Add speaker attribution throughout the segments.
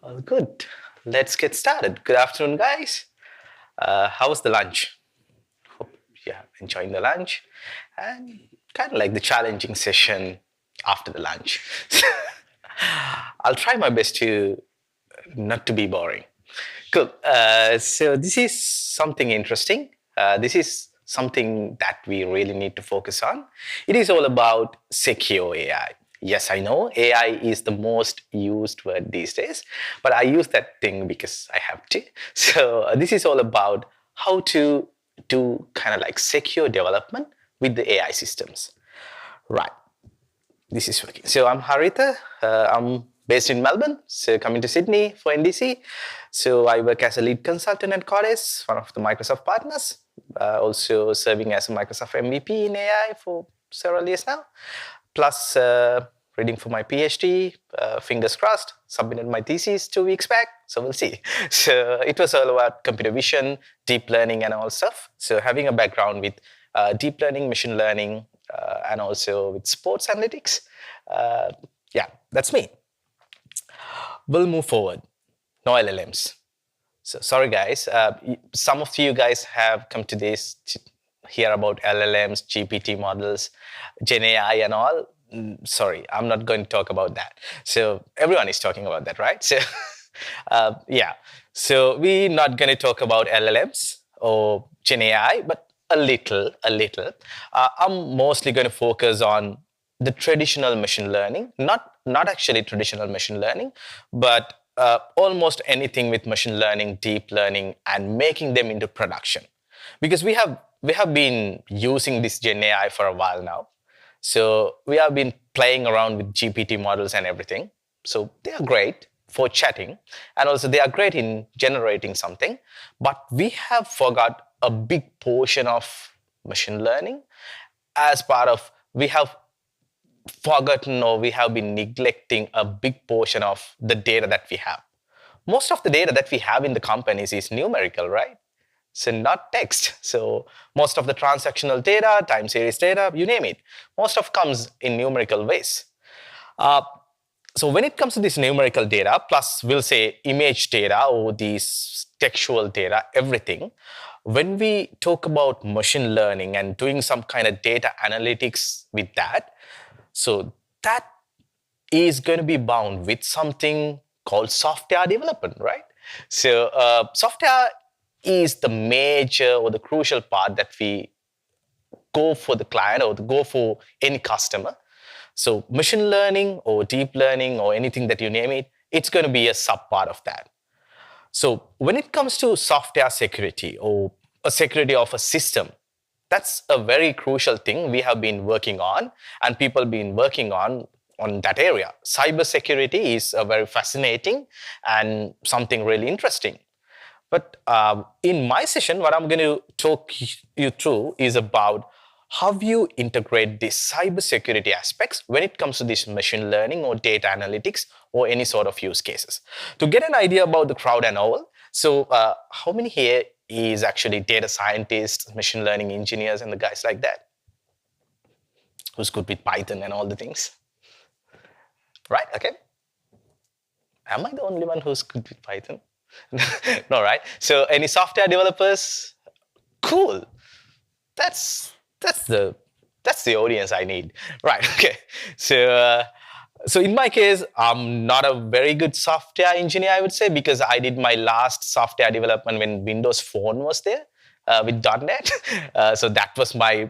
Speaker 1: All good. Let's get started. Good afternoon, guys. How was the lunch? Hope you're enjoying the lunch and kind of like the challenging session after the lunch. I'll try my best to not to be boring. Cool. So this is something interesting. This is something that we really need to focus on. It is all about secure AI. Yes, I know AI is the most used word these days, but I use that thing because I have to. So this is all about how to do kind of like secure development with the AI systems. Right. This is working. So I'm Haritha. I'm based in Melbourne, so coming to Sydney for NDC. So I work as a lead consultant at Codes, one of the Microsoft partners, also serving as a Microsoft MVP in AI for several years now. Plus, reading for my PhD, fingers crossed, submitted my thesis 2 weeks back, so we'll see. So it was all about computer vision, deep learning and all stuff. So having a background with deep learning, machine learning, and also with sports analytics. Yeah, that's me. We'll move forward. No LLMs. So sorry, guys. Some of you guys have come to this to hear about LLMs, GPT models, Gen AI, and all. Sorry, I'm not going to talk about that. So everyone is talking about that, right? So yeah. So we're not going to talk about LLMs or Gen AI, but a little. I'm mostly going to focus on the traditional machine learning, not actually traditional machine learning, but almost anything with machine learning, deep learning, and making them into production. Because we have been using this Gen AI for a while now. So we have been playing around with GPT models and everything. So they are great for chatting, and also they are great in generating something. But we have forgot a big portion of machine learning as part of we have forgotten or we have been neglecting a big portion of the data that we have. Most of the data that we have in the companies is numerical, right? So not text. So most of the transactional data, time series data, you name it, most of comes in numerical ways. So when it comes to this numerical data, plus we'll say image data or these textual data, everything, when we talk about machine learning and doing some kind of data analytics with that, so that is going to be bound with something called software development, right? So software is the major or the crucial part that we go for the client or go for any customer. So machine learning or deep learning or anything that you name it, it's going to be a sub part of that. So when it comes to software security or a security of a system, that's a very crucial thing we have been working on and people been working on that area. Cybersecurity is a very fascinating and something really interesting. But in my session, what I'm going to talk you through is about how you integrate these cybersecurity aspects when it comes to this machine learning or data analytics or any sort of use cases. To get an idea about the crowd and all, so how many here is actually data scientists, machine learning engineers, and the guys like that? Who's good with Python and all the things? Right, okay. Am I the only one who's good with Python? No, right? So any software developers? Cool. That's the audience I need. Right, okay. So in my case, I'm not a very good software engineer, I would say, because I did my last software development when Windows Phone was there with .NET. So that was my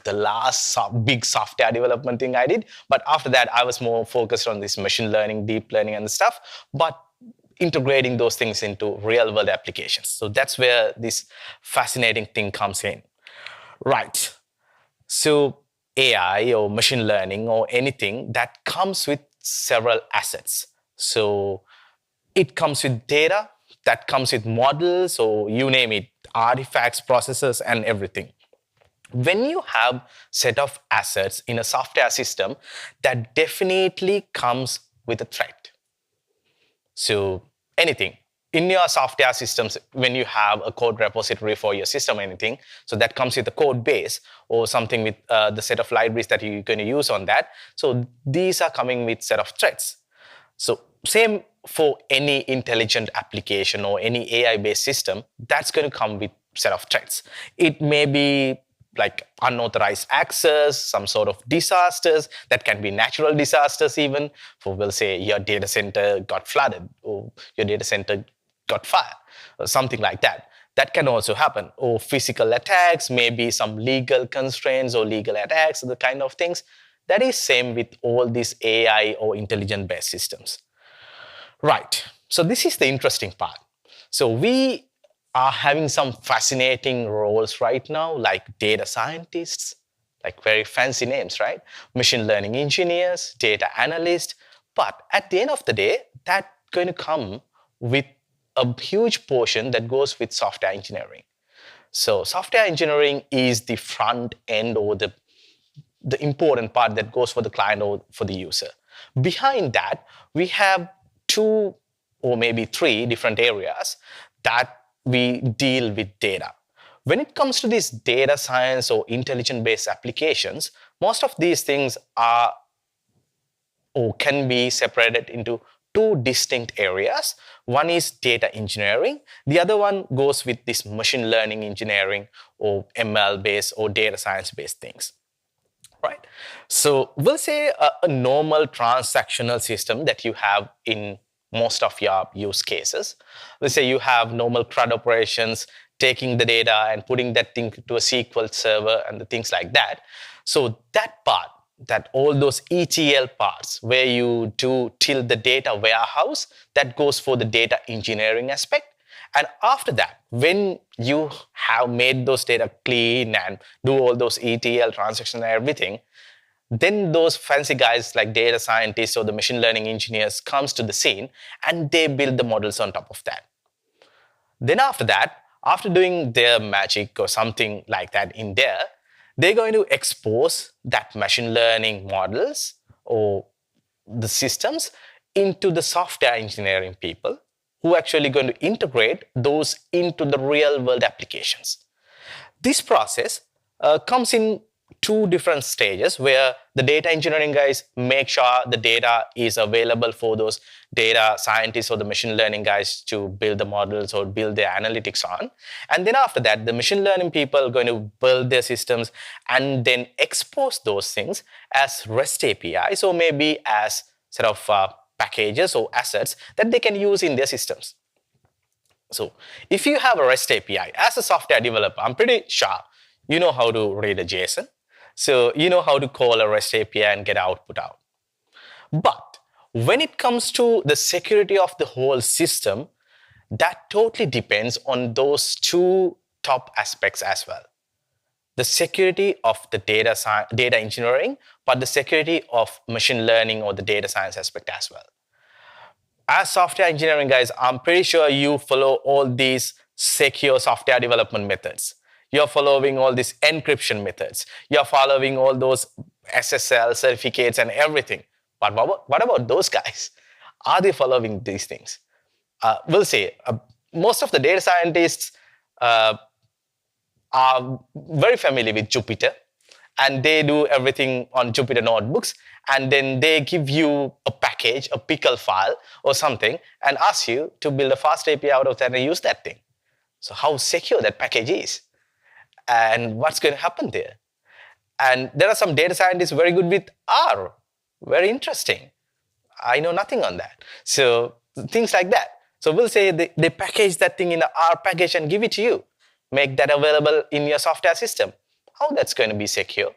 Speaker 1: the last big software development thing I did. But after that, I was more focused on this machine learning, deep learning, and stuff. But integrating those things into real world applications. So that's where this fascinating thing comes in. Right. So AI or machine learning or anything that comes with several assets. So it comes with data, that comes with models, or you name it, artifacts, processes, and everything. When you have set of assets in a software system, that definitely comes with a threat. So anything in your software systems, when you have a code repository for your system or anything, so that comes with a code base or something with the set of libraries that you're going to use on that. So these are coming with set of threats. So same for any intelligent application or any AI-based system, that's going to come with set of threats. It may be like unauthorized access, some sort of disasters that can be natural disasters even. For we'll say your data center got flooded or your data center got fire or something like that. That can also happen. Or physical attacks, maybe some legal constraints or legal attacks, the kind of things. That is same with all these AI or intelligent based systems. Right. So this is the interesting part. So we are having some fascinating roles right now, like data scientists, like very fancy names, right? Machine learning engineers, data analysts. But at the end of the day, that's going to come with a huge portion that goes with software engineering. So software engineering is the front end or the important part that goes for the client or for the user. Behind that, we have two or maybe three different areas that we deal with data. When it comes to this data science or intelligence-based applications, most of these things are or can be separated into two distinct areas. One is data engineering. The other one goes with this machine learning engineering or ML-based or data science-based things. Right. So we'll say a normal transactional system that you have in most of your use cases. Let's say you have normal CRUD operations, taking the data and putting that thing to a SQL server and the things like that. So that part, that all those ETL parts where you do till the data warehouse, that goes for the data engineering aspect. And after that, when you have made those data clean and do all those ETL transactions and everything, then those fancy guys like data scientists or the machine learning engineers comes to the scene and they build the models on top of that. Then after that, after doing their magic or something like that in there, they're going to expose that machine learning models or the systems into the software engineering people who are actually going to integrate those into the real world applications. This process comes in two different stages where the data engineering guys make sure the data is available for those data scientists or the machine learning guys to build the models or build their analytics on. And then after that, the machine learning people are going to build their systems and then expose those things as REST APIs or maybe as sort of packages or assets that they can use in their systems. So if you have a REST API as a software developer, I'm pretty sure you know how to read a JSON. So you know how to call a REST API and get output out. But when it comes to the security of the whole system, that totally depends on those two top aspects as well. The security of the data engineering, but the security of machine learning or the data science aspect as well. As software engineering guys, I'm pretty sure you follow all these secure software development methods. You're following all these encryption methods. You're following all those SSL certificates and everything. But what about those guys? Are they following these things? We'll say most of the data scientists are very familiar with Jupyter, and they do everything on Jupyter notebooks, and then they give you a package, a pickle file or something, and ask you to build a fast API out of that and use that thing. So how secure that package is and what's going to happen there. And there are some data scientists very good with R. Very interesting. I know nothing on that. So things like that. So we'll say they package that thing in an R package and give it to you. Make that available in your software system. How that's going to be secure?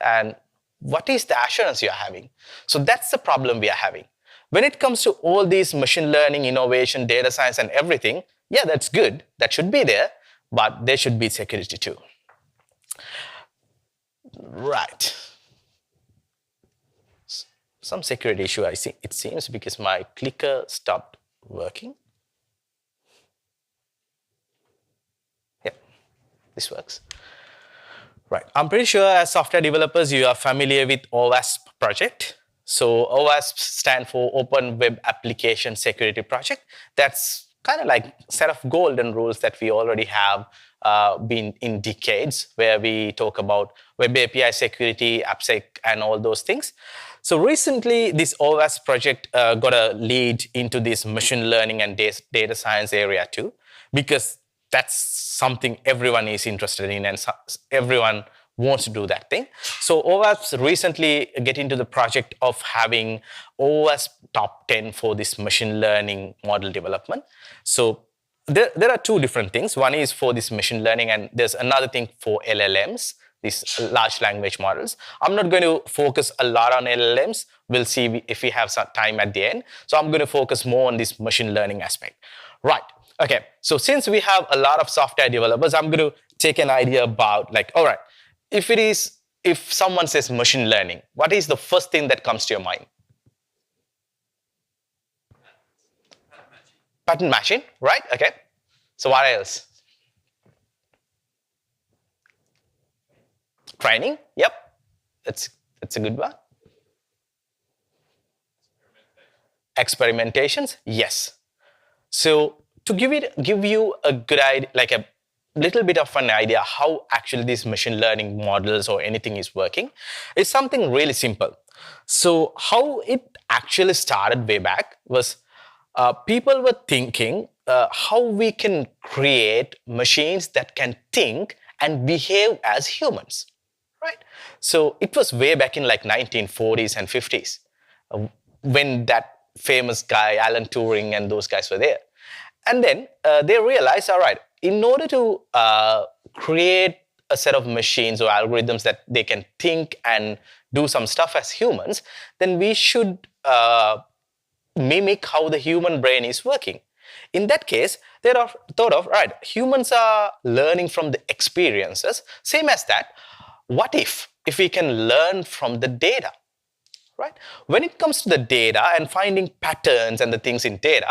Speaker 1: And what is the assurance you're having? So that's the problem we are having. When it comes to all these machine learning, innovation, data science and everything, yeah, that's good. That should be there. But there should be security too. Right. Some security issue I see, it seems, because my clicker stopped working. Yep, this works. Right, I'm pretty sure as software developers, you are familiar with OWASP project. So OWASP stands for Open Web Application Security Project. That's kind of like a set of golden rules that we already have been in decades, where we talk about web API security, AppSec, and all those things. So recently, this OWASP project got a lead into this machine learning and data science area too, because that's something everyone is interested in, and everyone wants to do that thing. So OWASP recently get into the project of having OWASP top 10 for this machine learning model development. So there are two different things. One is for this machine learning, and there's another thing for LLMs, these large language models. I'm not going to focus a lot on LLMs. We'll see if we have some time at the end. So I'm going to focus more on this machine learning aspect. Right. Okay. So since we have a lot of software developers, I'm going to take an idea about, like, all right, if someone says machine learning, what is the first thing that comes to your mind? Pattern matching, right? Okay. So what else? Training. Yep. That's a good one. Experimentations. Yes. So to give you a good idea, like a little bit of an idea how actually these machine learning models or anything is working, is something really simple. So how it actually started way back was people were thinking how we can create machines that can think and behave as humans, right? So it was way back in like 1940s and 50s when that famous guy Alan Turing and those guys were there. And then they realized, all right, in order to create a set of machines or algorithms that they can think and do some stuff as humans, then we should mimic how the human brain is working. In that case, they are thought of, right, humans are learning from the experiences. Same as that, what if we can learn from the data, right? When it comes to the data and finding patterns and the things in data,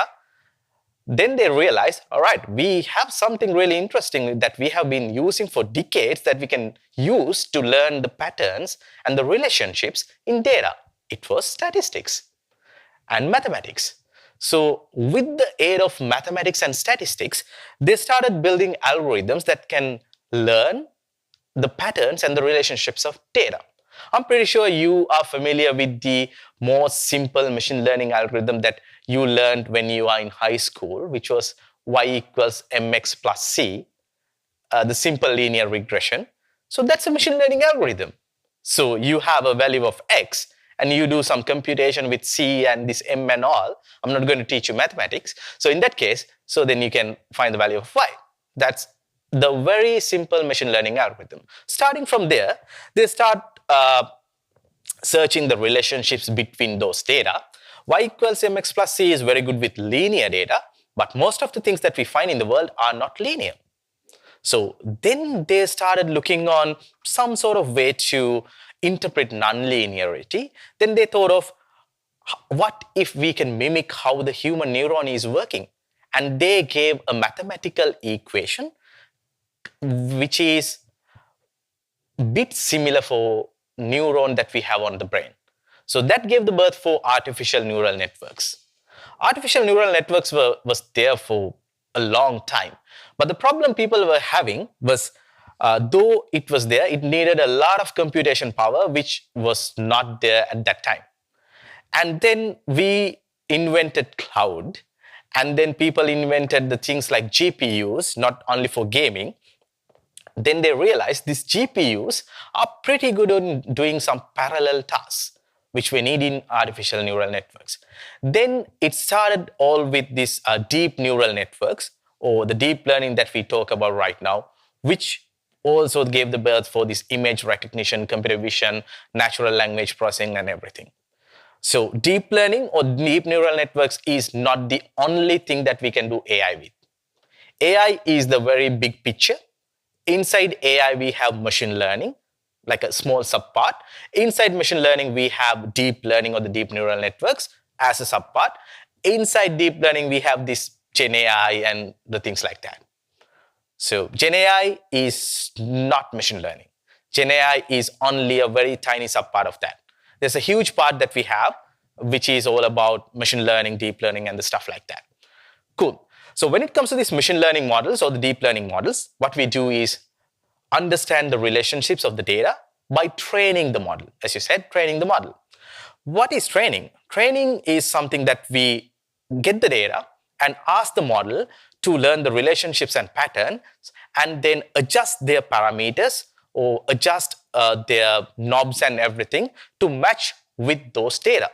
Speaker 1: then they realize, all right, we have something really interesting that we have been using for decades that we can use to learn the patterns and the relationships in data. It was statistics and mathematics. So with the aid of mathematics and statistics, they started building algorithms that can learn the patterns and the relationships of data. I'm pretty sure you are familiar with the more simple machine learning algorithm that you learned when you are in high school, which was y equals mx plus c, the simple linear regression. So that's a machine learning algorithm. So you have a value of x, and you do some computation with c and this m and all. I'm not going to teach you mathematics. So in that case, so then you can find the value of y. That's the very simple machine learning algorithm. Starting from there, they start searching the relationships between those data. Y equals mx plus c is very good with linear data, but most of the things that we find in the world are not linear. So then they started looking on some sort of way to interpret nonlinearity. Then they thought of, what if we can mimic how the human neuron is working? And they gave a mathematical equation which is a bit similar for neuron that we have on the brain. So that gave the birth for artificial neural networks. Artificial neural networks was there for a long time. But the problem people were having was, though it was there, it needed a lot of computation power, which was not there at that time. And then we invented cloud, and then people invented the things like GPUs, not only for gaming. Then they realized these GPUs are pretty good on doing some parallel tasks, which we need in artificial neural networks. Then it started all with these deep neural networks, or the deep learning that we talk about right now, which also gave the birth for this image recognition, computer vision, natural language processing, and everything. So deep learning or deep neural networks is not the only thing that we can do AI with. AI is the very big picture. Inside AI, we have machine learning, like a small subpart. Inside machine learning, we have deep learning or the deep neural networks as a subpart. Inside deep learning, we have this Gen AI and the things like that. So Gen AI is not machine learning. Gen AI is only a very tiny subpart of that. There's a huge part that we have, which is all about machine learning, deep learning, and the stuff like that. Cool. So when it comes to these machine learning models or the deep learning models, what we do is understand the relationships of the data by training the model. As you said, training the model. What is training? Training is something that we get the data and ask the model to learn the relationships and patterns and then adjust their parameters or adjust their knobs and everything to match with those data.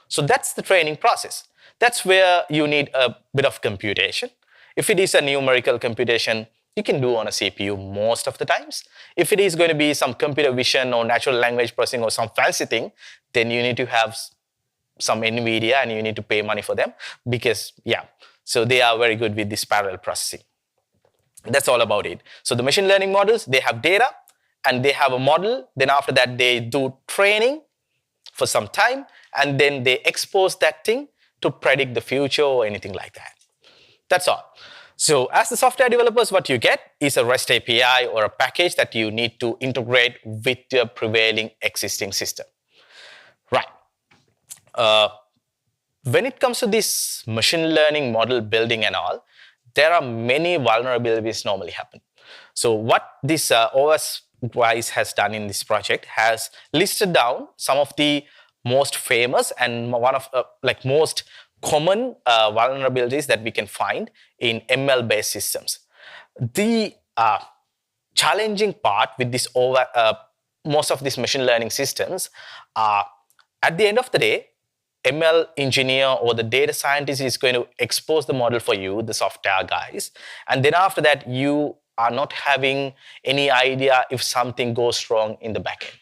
Speaker 1: So that's the training process. That's where you need a bit of computation. If it is a numerical computation, you can do on a CPU most of the times. If it is going to be some computer vision or natural language processing or some fancy thing, then you need to have some NVIDIA and you need to pay money for them because, yeah, so they are very good with this parallel processing. That's all about it. So the machine learning models, they have data and they have a model. Then after that, they do training for some time and then they expose that thing to predict the future or anything like that. That's all. So as the software developers, what you get is a REST API or a package that you need to integrate with your prevailing existing system. Right. When it comes to this machine learning model building and all, there are many vulnerabilities normally happen. So what this OWASP guys has done in this project has listed down some of the most famous and one of most common vulnerabilities that we can find in ML-based systems. The challenging part with this most of these machine learning systems are, at the end of the day, ML engineer or the data scientist is going to expose the model for you, the software guys, and then after that, you are not having any idea if something goes wrong in the backend.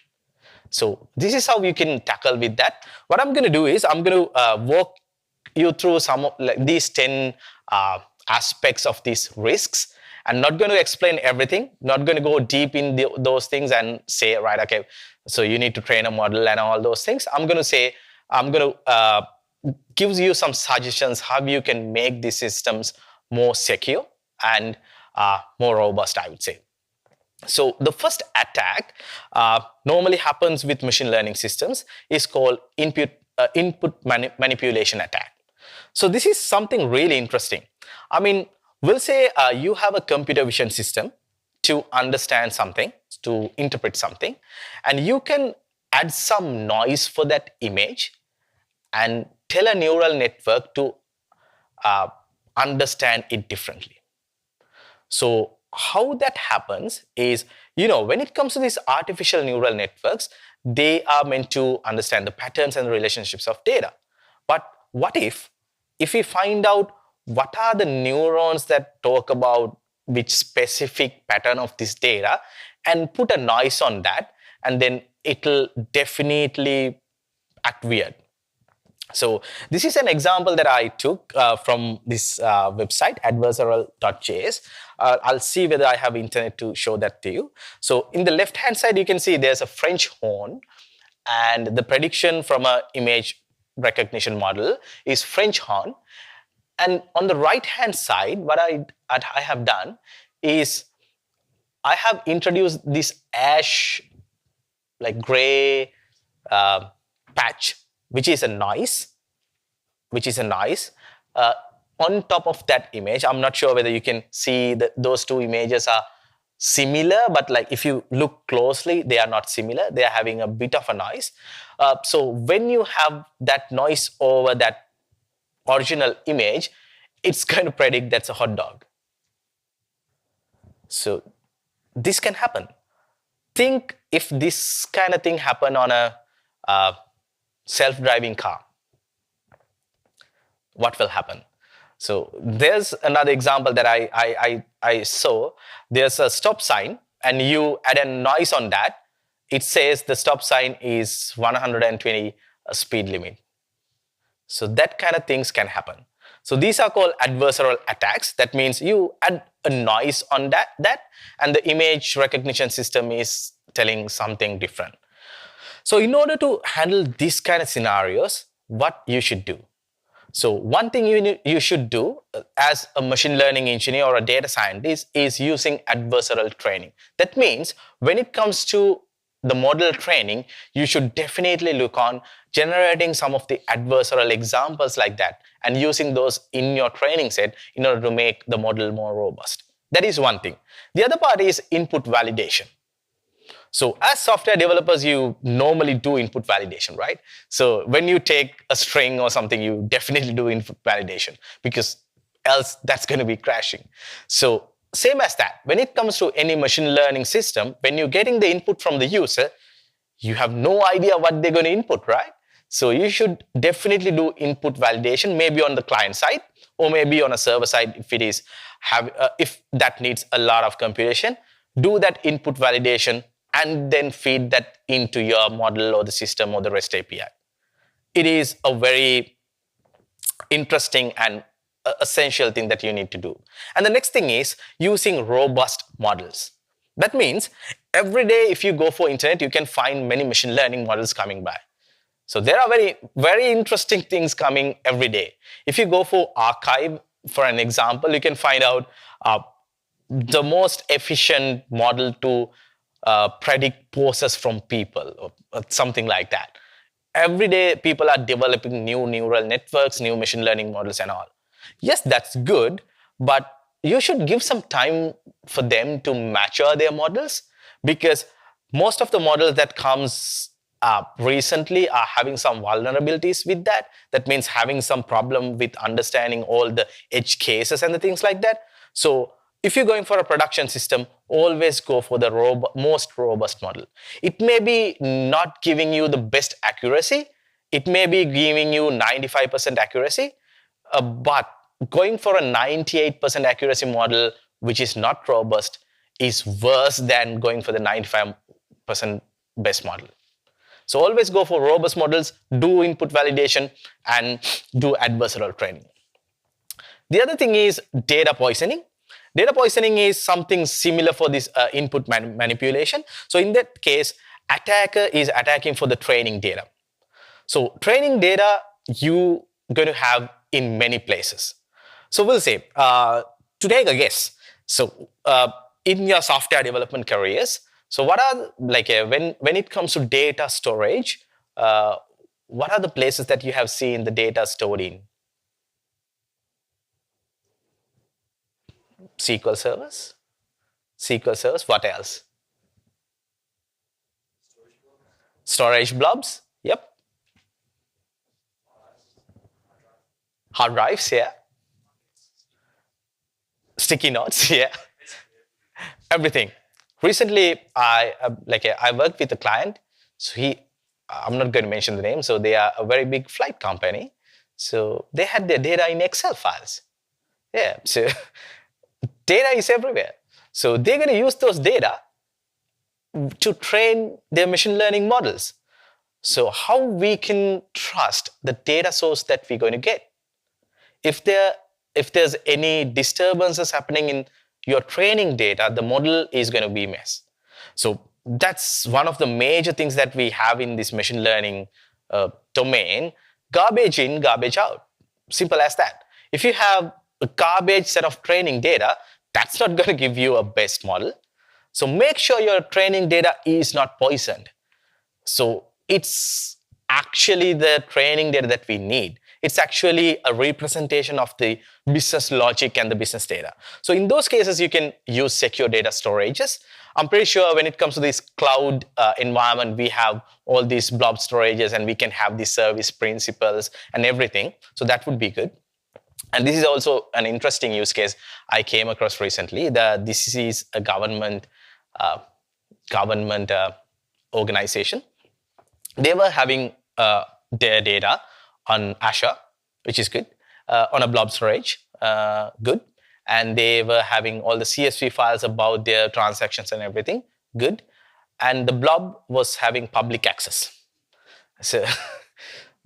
Speaker 1: So this is how you can tackle with that. What I'm going to do is I'm going to walk you through some of these 10 aspects of these risks. I'm not going to explain everything, not going to go deep in those things and say, right, okay, so you need to train a model and all those things. I'm going to give you some suggestions how you can make these systems more secure and more robust, I would say. So the first attack normally happens with machine learning systems is called input manipulation attack. So this is something really interesting. I mean, we'll say you have a computer vision system to understand something, to interpret something, and you can add some noise for that image and tell a neural network to understand it differently. So how that happens is, when it comes to these artificial neural networks, they are meant to understand the patterns and the relationships of data. But what if we find out what are the neurons that talk about which specific pattern of this data and put a noise on that, and then it'll definitely act weird. So this is an example that I took from this website, adversarial.js. I'll see whether I have internet to show that to you. So in the left-hand side, you can see there's a French horn, and the prediction from an image recognition model is French horn. And on the right-hand side, what I have done is I have introduced this ash, like gray patch, which is a noise, on top of that image. I'm not sure whether you can see that those two images are similar, but like if you look closely, they are not similar. They are having a bit of a noise. So when you have that noise over that original image, it's going to predict that's a hot dog. So this can happen. Think if this kind of thing happened on a self-driving car, what will happen? So there's another example that I saw. There's a stop sign and you add a noise on that. It says the stop sign is 120 speed limit. So that kind of things can happen. So these are called adversarial attacks. That means you add a noise on that and the image recognition system is telling something different. So in order to handle these kind of scenarios, what you should do? So one thing you should do as a machine learning engineer or a data scientist is using adversarial training. That means when it comes to the model training, you should definitely look on generating some of the adversarial examples like that, and using those in your training set in order to make the model more robust. That is one thing. The other part is input validation. So as software developers, you normally do input validation, right? So when you take a string or something, you definitely do input validation, because else that's going to be crashing. So same as that, when it comes to any machine learning system, when you're getting the input from the user, you have no idea what they're going to input, right? So you should definitely do input validation, maybe on the client side or maybe on a server side if it is if that needs a lot of computation. Do that input validation and then feed that into your model or the system or the REST API. It is a very interesting and essential thing that you need to do. And the next thing is using robust models. That means every day if you go for internet, you can find many machine learning models coming by. So there are very, very interesting things coming every day. If you go for archive, for an example, you can find out the most efficient model to predict poses from people or something like that. Every day, people are developing new neural networks, new machine learning models and all. Yes, that's good, but you should give some time for them to mature their models, because most of the models that comes recently are having some vulnerabilities with that. That means having some problem with understanding all the edge cases and the things like that. So if you're going for a production system, always go for the most robust model. It may be not giving you the best accuracy. It may be giving you 95% accuracy, but going for a 98% accuracy model, which is not robust, is worse than going for the 95% best model. So always go for robust models, do input validation, and do adversarial training. The other thing is data poisoning. Data poisoning is something similar for this input manipulation. So in that case, attacker is attacking for the training data. So training data you going to have in many places. So we'll say, to take a guess, so in your software development careers, so what are, like when it comes to data storage, what are the places that you have seen the data stored in? SQL servers? SQL servers, what else? Storage blobs, yep. Hard drives, yeah. Sticky notes, yeah. Everything. Recently, I worked with a client. So I'm not going to mention the name. So they are a very big flight company. So they had their data in Excel files. Yeah. So data is everywhere. So they're going to use those data to train their machine learning models. So how we can trust the data source that we're going to get? If there's any disturbances happening in your training data, the model is going to be a mess. So that's one of the major things that we have in this machine learning domain. Garbage in, garbage out. Simple as that. If you have a garbage set of training data, that's not going to give you a best model. So make sure your training data is not poisoned. So it's actually the training data that we need. It's actually a representation of the business logic and the business data. So in those cases, you can use secure data storages. I'm pretty sure when it comes to this cloud environment, we have all these blob storages and we can have these service principles and everything. So that would be good. And this is also an interesting use case I came across recently. This is a government organization. They were having their data on Azure, which is good, on a blob storage, good. And they were having all the CSV files about their transactions and everything, good. And the blob was having public access. So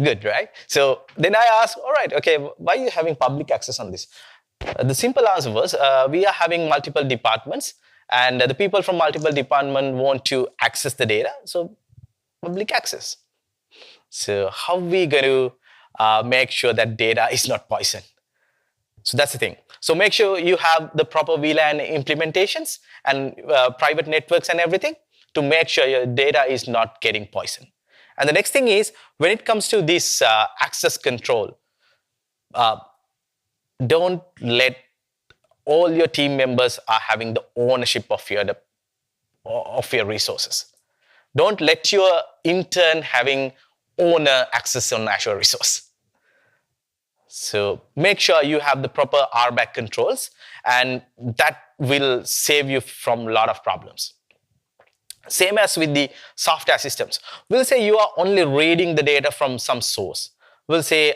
Speaker 1: good, right? So then I asked, all right, okay, why are you having public access on this? The simple answer was, we are having multiple departments, and the people from multiple departments want to access the data, so public access. So how are we going to make sure that data is not poisoned? So that's the thing. So make sure you have the proper VLAN implementations and private networks and everything to make sure your data is not getting poisoned. And the next thing is, when it comes to this access control, don't let all your team members are having the ownership of your resources. Don't let your intern having owner access on Azure resource. So make sure you have the proper RBAC controls, and that will save you from a lot of problems. Same as with the software systems. We'll say you are only reading the data from some source. We'll say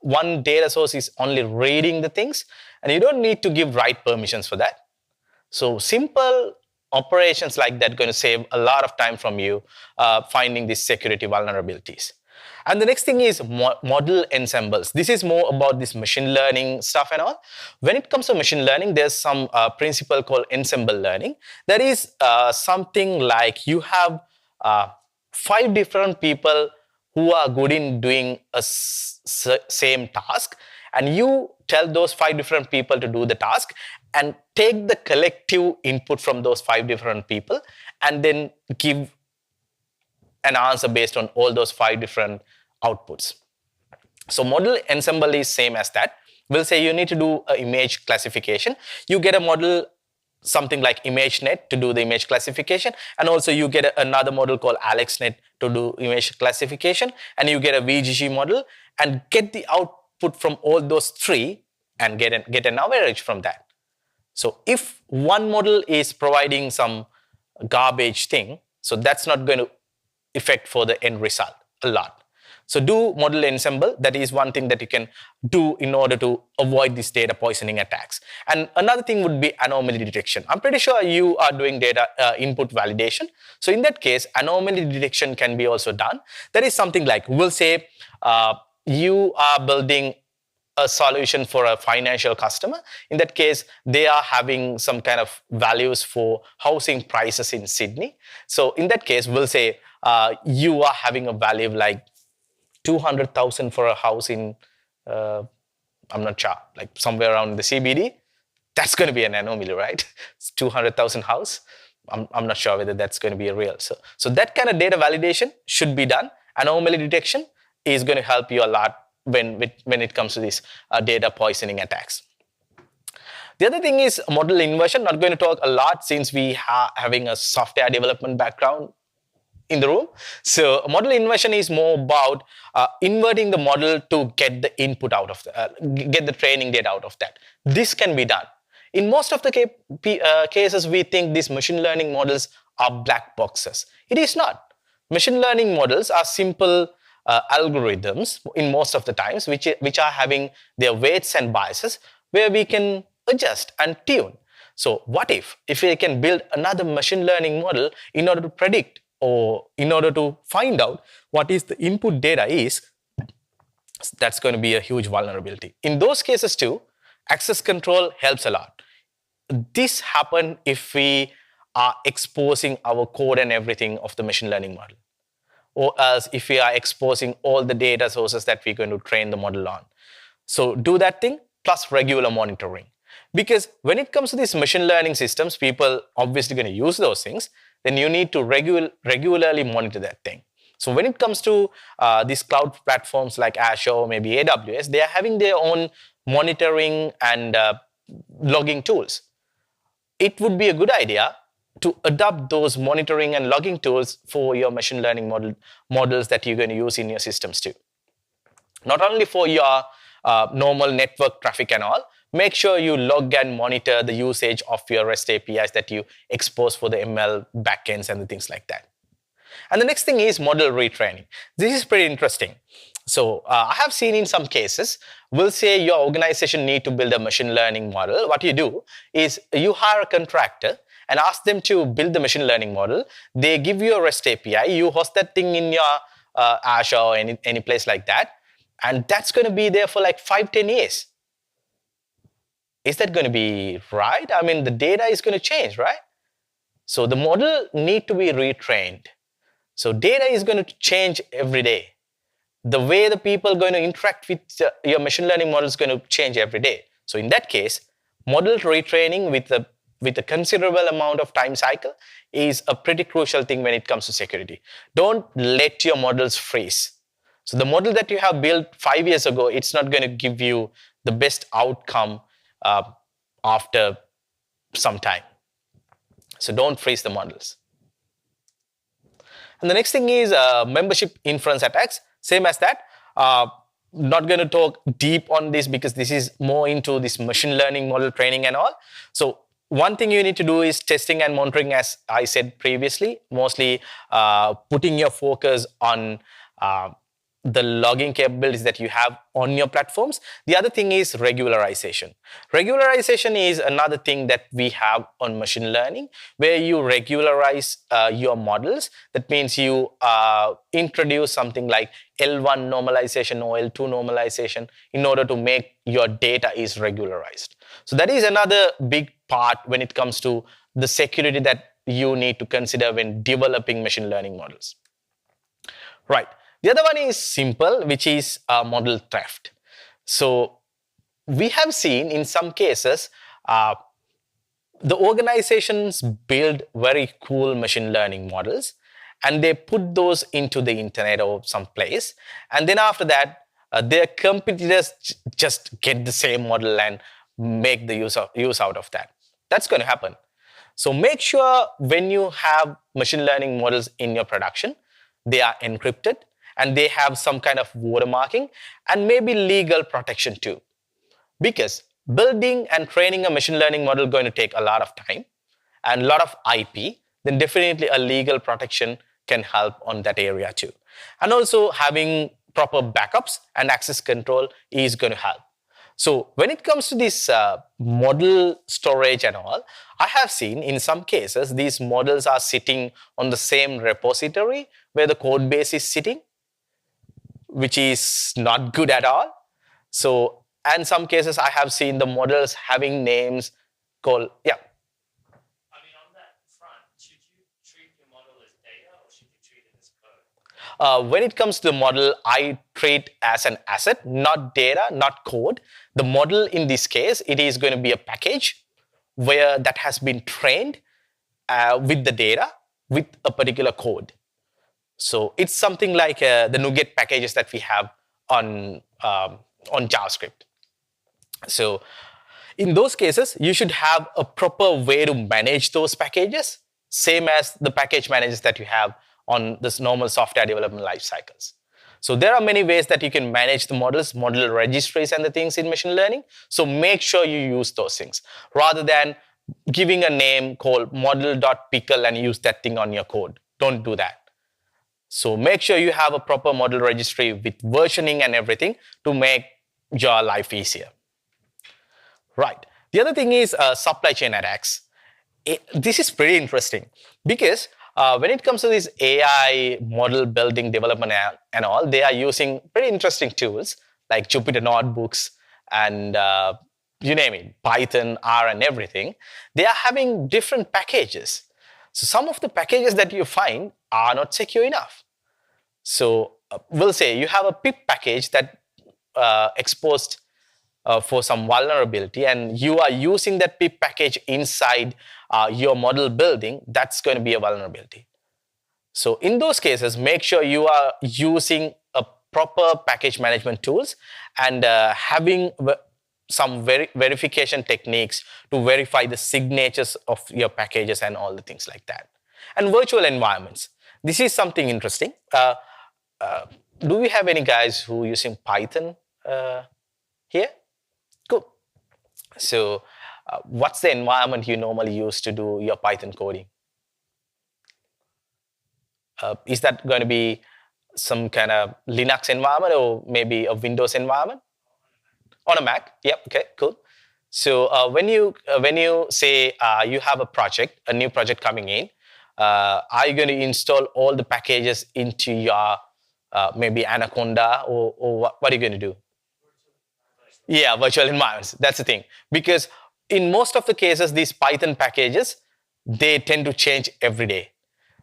Speaker 1: one data source is only reading the things, and you don't need to give write permissions for that. So simple operations like that are going to save a lot of time from you finding these security vulnerabilities. And the next thing is model ensembles. This is more about this machine learning stuff and all. When it comes to machine learning, there's some principle called ensemble learning. That is something like you have 5 different people who are good in doing a same task, and you tell those 5 different people to do the task and take the collective input from those 5 different people and then give an answer based on all those 5 different outputs. So model ensemble is same as that. We'll say you need to do an image classification. You get a model, something like ImageNet, to do the image classification, and also you get another model called AlexNet to do image classification, and you get a VGG model and get the output from all those 3 and get an average from that. So if one model is providing some garbage thing, so that's not going to affect for the end result a lot. So do model ensemble. That is one thing that you can do in order to avoid these data poisoning attacks. And another thing would be anomaly detection. I'm pretty sure you are doing data input validation. So in that case, anomaly detection can be also done. That is something like, we'll say you are building a solution for a financial customer. In that case, they are having some kind of values for housing prices in Sydney. So in that case, we'll say you are having a value of like 200,000 for a house in, I'm not sure, like somewhere around the CBD. That's going to be an anomaly, right? It's 200,000 house. I'm not sure whether that's going to be a real. So that kind of data validation should be done. Anomaly detection is going to help you a lot when it comes to these data poisoning attacks. The other thing is model inversion. Not going to talk a lot since we are having a software development background in the room. So model inversion is more about inverting the model to get the input out of get the training data out of that. This can be done. In most of the cases, we think these machine learning models are black boxes. It is not. Machine learning models are simple algorithms in most of the times, which are having their weights and biases where we can adjust and tune. So what if we can build another machine learning model in order to predict or in order to find out what is the input data is? That's going to be a huge vulnerability. In those cases too, access control helps a lot. This happens if we are exposing our code and everything of the machine learning model, or else if we are exposing all the data sources that we're going to train the model on. So do that thing plus regular monitoring. Because when it comes to these machine learning systems, people obviously going to use those things. Then you need to regularly monitor that thing. So when it comes to these cloud platforms like Azure or maybe AWS, they are having their own monitoring and logging tools. It would be a good idea to adopt those monitoring and logging tools for your machine learning models that you're going to use in your systems too. Not only for your normal network traffic and all, make sure you log and monitor the usage of your REST APIs that you expose for the ML backends and the things like that. And the next thing is model retraining. This is pretty interesting. So I have seen in some cases, we'll say your organization need to build a machine learning model. What you do is you hire a contractor and ask them to build the machine learning model. They give you a REST API. You host that thing in your Azure or any place like that. And that's going to be there for like 5-10 years. Is that going to be right? I mean, the data is going to change, right? So the model need to be retrained. So data is going to change every day. The way the people are going to interact with your machine learning model is going to change every day. So in that case, model retraining with the with a considerable amount of time cycle is a pretty crucial thing when it comes to security. Don't let your models freeze. So the model that you have built 5 years ago, it's not going to give you the best outcome after some time. So don't freeze the models. And the next thing is membership inference attacks. Same as that. Not going to talk deep on this because this is more into this machine learning model training and all. So one thing you need to do is testing and monitoring, as I said previously, mostly putting your focus on the logging capabilities that you have on your platforms. The other thing is regularization. Regularization is another thing that we have on machine learning, where you regularize your models. That means you introduce something like L1 normalization or L2 normalization in order to make your data is regularized. So that is another big part when it comes to the security that you need to consider when developing machine learning models. Right. The other one is simple, which is model theft. So we have seen in some cases, the organizations build very cool machine learning models and they put those into the internet or some place. And then after that, their competitors just get the same model and make the use out of that. That's going to happen. So make sure when you have machine learning models in your production, they are encrypted and they have some kind of watermarking and maybe legal protection too. Because building and training a machine learning model is going to take a lot of time and a lot of IP, then definitely a legal protection can help on that area too. And also having proper backups and access control is going to help. So when it comes to this model storage and all, I have seen in some cases these models are sitting on the same repository where the code base is sitting, which is not good at all. So, and some cases I have seen the models having names called, yeah.
Speaker 2: I mean, on that front, should you treat your model as data or should you treat it as code?
Speaker 1: When it comes to the model, I treat as an asset, not data, not code. The model in this case, it is going to be a package where that has been trained with the data with a particular code. So it's something like the NuGet packages that we have on JavaScript. So in those cases, you should have a proper way to manage those packages, same as the package managers that you have on this normal software development life cycles. So there are many ways that you can manage the models, model registries and the things in machine learning. So make sure you use those things rather than giving a name called model.pickle and use that thing on your code. Don't do that. So make sure you have a proper model registry with versioning and everything to make your life easier. Right. The other thing is supply chain attacks. This is pretty interesting because when it comes to this AI model building development and all, they are using pretty interesting tools like Jupyter Notebooks and you name it, Python, R and everything. They are having different packages. So some of the packages that you find are not secure enough. So we'll say you have a pip package that exposed for some vulnerability and you are using that pip package inside your model building, that's going to be a vulnerability. So in those cases, make sure you are using a proper package management tools and having some verification techniques to verify the signatures of your packages and all the things like that. And virtual environments. This is something interesting. Do we have any guys who are using Python here? Cool. So what's the environment you normally use to do your Python coding? Is that going to be some kind of Linux environment or maybe a Windows environment? On a Mac? Yep, okay, cool. So when you say you have a project, a new project coming in, are you going to install all the packages into your maybe Anaconda or what are you going to do? Yeah, virtual environments. That's the thing. Because in most of the cases, these Python packages, they tend to change every day.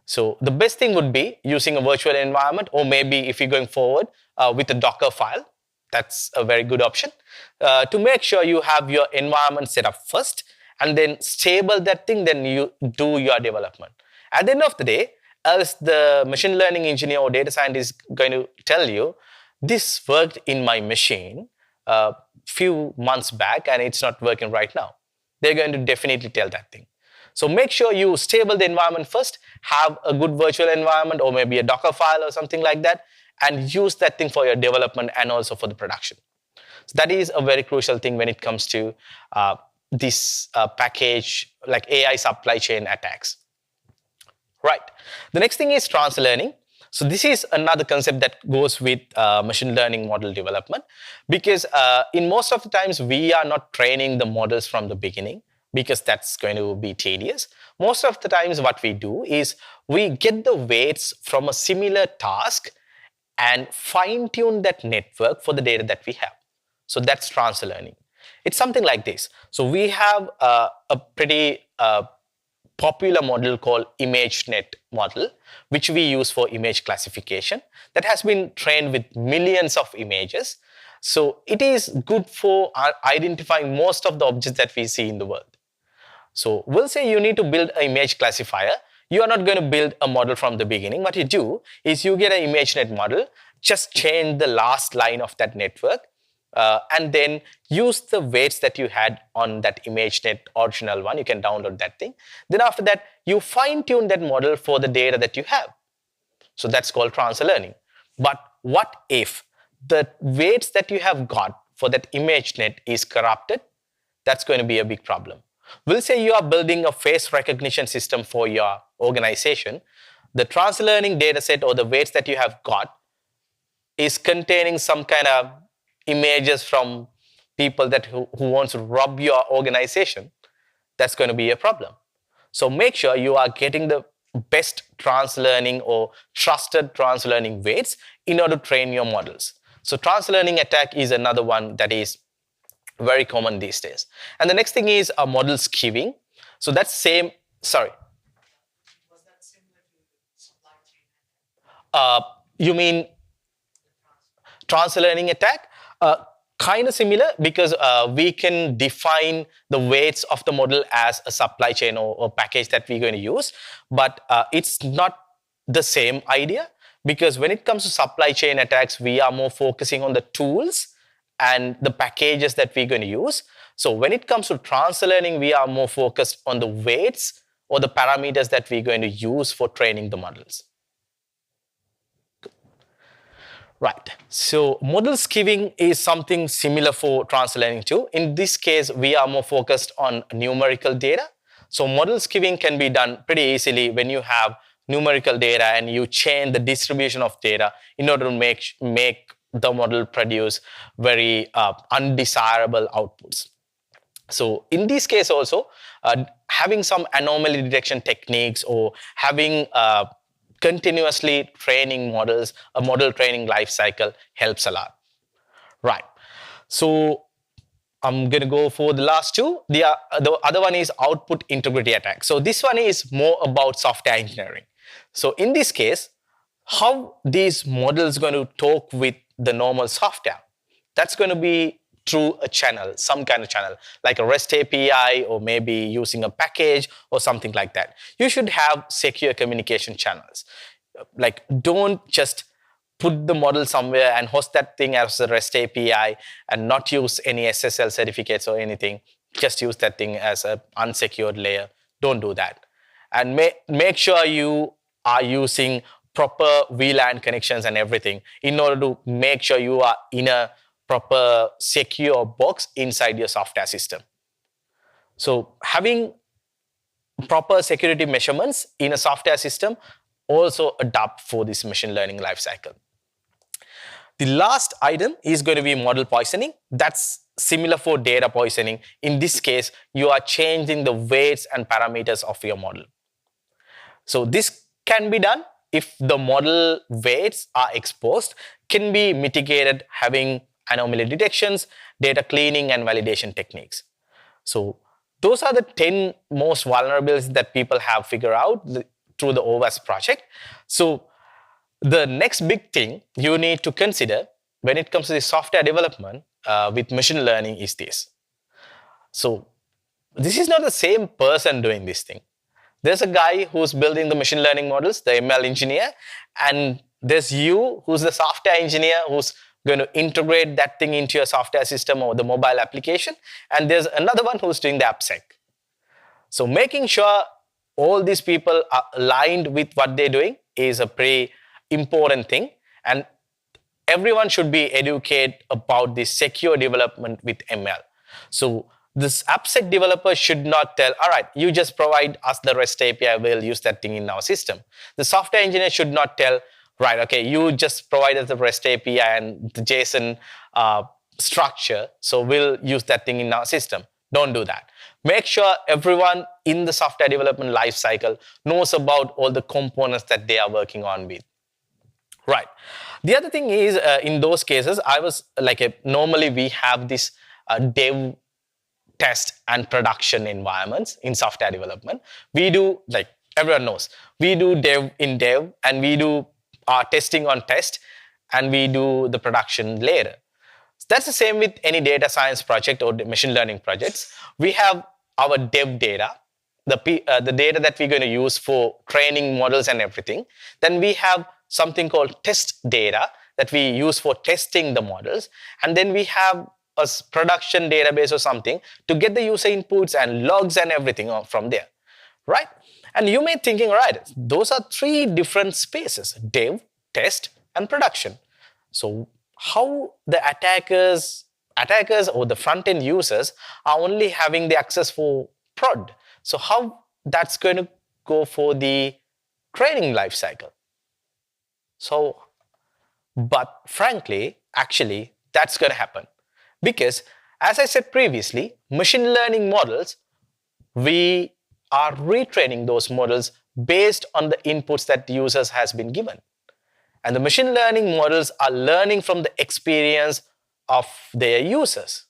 Speaker 1: So the best thing would be using a virtual environment or maybe if you're going forward with a Docker file. That's a very good option to make sure you have your environment set up first and then stable that thing, then you do your development. At the end of the day, as the machine learning engineer or data scientist is going to tell you, this worked in my machine a few months back and it's not working right now. They're going to definitely tell that thing. So make sure you stable the environment first, have a good virtual environment or maybe a Docker file or something like that, and use that thing for your development and also for the production. So that is a very crucial thing when it comes to this package like AI supply chain attacks. Right. The next thing is transfer learning. So this is another concept that goes with machine learning model development, because in most of the times we are not training the models from the beginning, because that's going to be tedious. Most of the times what we do is we get the weights from a similar task and fine tune that network for the data that we have. So that's transfer learning. It's something like this. So we have a pretty popular model called ImageNet model, which we use for image classification, that has been trained with millions of images. So it is good for identifying most of the objects that we see in the world. So we'll say you need to build an image classifier. You are not going to build a model from the beginning. What you do is you get an ImageNet model, just change the last line of that network, and then use the weights that you had on that ImageNet original one. You can download that thing. Then after that, you fine tune that model for the data that you have. So that's called transfer learning. But what if the weights that you have got for that ImageNet is corrupted? That's going to be a big problem. We'll say you are building a face recognition system for your organization. The transfer learning data set or the weights that you have got is containing some kind of images from people that who wants to rob your organization. That's going to be a problem. So make sure you are getting the best transfer learning or trusted transfer learning weights in order to train your models. So transfer learning attack is another one that is very common these days. And the next thing is a model skewing. So that's same, sorry.
Speaker 2: Was that similar to the supply chain?
Speaker 1: You mean transfer learning attack? Kind of similar, because we can define the weights of the model as a supply chain or package that we're going to use, but it's not the same idea, because when it comes to supply chain attacks, we are more focusing on the tools and the packages that we're going to use. So when it comes to transfer learning, we are more focused on the weights or the parameters that we're going to use for training the models. Right. So model skewing is something similar for transfer learning too. In this case, we are more focused on numerical data. So model skewing can be done pretty easily when you have numerical data and you change the distribution of data in order to make the model produce very undesirable outputs. So in this case also, having some anomaly detection techniques or having continuously training models, a model training life cycle helps a lot. Right. So I'm going to go for the last two. The other one is output integrity attack. So this one is more about software engineering. So in this case, how these models going to talk with the normal software? That's going to be through a channel, some kind of channel, like a REST API or maybe using a package or something like that. You should have secure communication channels. Like, don't just put the model somewhere and host that thing as a REST API and not use any SSL certificates or anything. Just use that thing as an unsecured layer. Don't do that. And make sure you are using proper VLAN connections and everything in order to make sure you are in a proper secure box inside your software system. So having proper security measurements in a software system also adapt for this machine learning lifecycle. The last item is going to be model poisoning. That's similar for data poisoning. In this case, you are changing the weights and parameters of your model. So this can be done if the model weights are exposed, can be mitigated having anomaly detections, data cleaning, and validation techniques. So those are the 10 most vulnerabilities that people have figured out through the OWASP project. So the next big thing you need to consider when it comes to the software development with machine learning is this. So this is not the same person doing this thing. There's a guy who's building the machine learning models, the ML engineer, and there's you who's the software engineer who's going to integrate that thing into your software system or the mobile application, and there's another one who's doing the AppSec. So making sure all these people are aligned with what they're doing is a pretty important thing, and everyone should be educated about this secure development with ML. So this AppSec developer should not tell, all right, you just provide us the REST API, we'll use that thing in our system. The software engineer should not tell, right, okay, you just provide us the REST API and the JSON structure, so we'll use that thing in our system. Don't do that. Make sure everyone in the software development lifecycle knows about all the components that they are working on with. Right. The other thing is, in those cases, normally we have this dev, test, and production environments in software development. We do, like everyone knows, we do dev in dev, and we do testing on test, and we do the production later. That's the same with any data science project or machine learning projects. We have our dev data, the data that we're going to use for training models and everything. Then we have something called test data that we use for testing the models. And then we have a production database or something to get the user inputs and logs and everything from there, right? And you may be thinking, right, those are three different spaces: dev, test, and production. So how the attackers or the front-end users are only having the access for prod. So how that's going to go for the training lifecycle? So, but frankly, actually, that's going to happen. Because, as I said previously, machine learning models, we are retraining those models based on the inputs that the users has been given. And the machine learning models are learning from the experience of their users.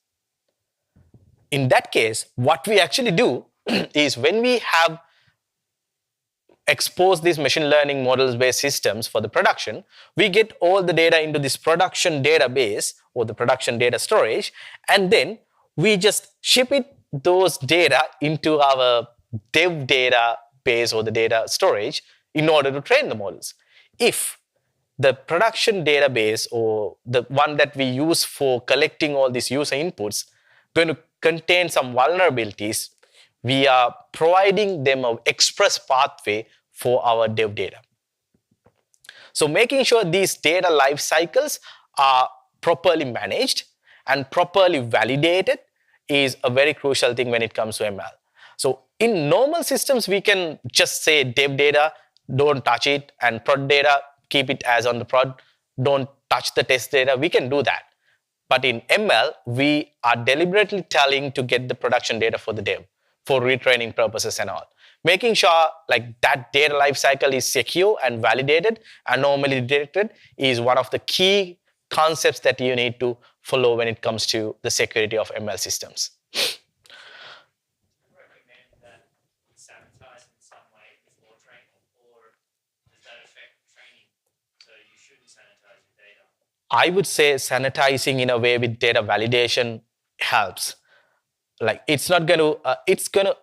Speaker 1: In that case, what we actually do is when we have exposed these machine learning models based systems for the production, we get all the data into this production database or the production data storage, and then we just ship those data into our dev database or the data storage in order to train the models. If the production database or the one that we use for collecting all these user inputs going to contain some vulnerabilities, we are providing them an express pathway for our dev data. So making sure these data life cycles are properly managed and properly validated is a very crucial thing when it comes to ML. So in normal systems, we can just say dev data, don't touch it, and prod data, keep it as on the prod, don't touch the test data. We can do that. But in ML, we are deliberately telling to get the production data for the dev, for retraining purposes and all. Making sure like that data lifecycle is secure and validated and normally detected is one of the key concepts that you need to follow when it comes to the security of ML systems.
Speaker 2: Recommend that we sanitize in some way before training, or does that affect training? So you shouldn't sanitize your data.
Speaker 1: I would say sanitizing in a way with data validation helps. Like it's going to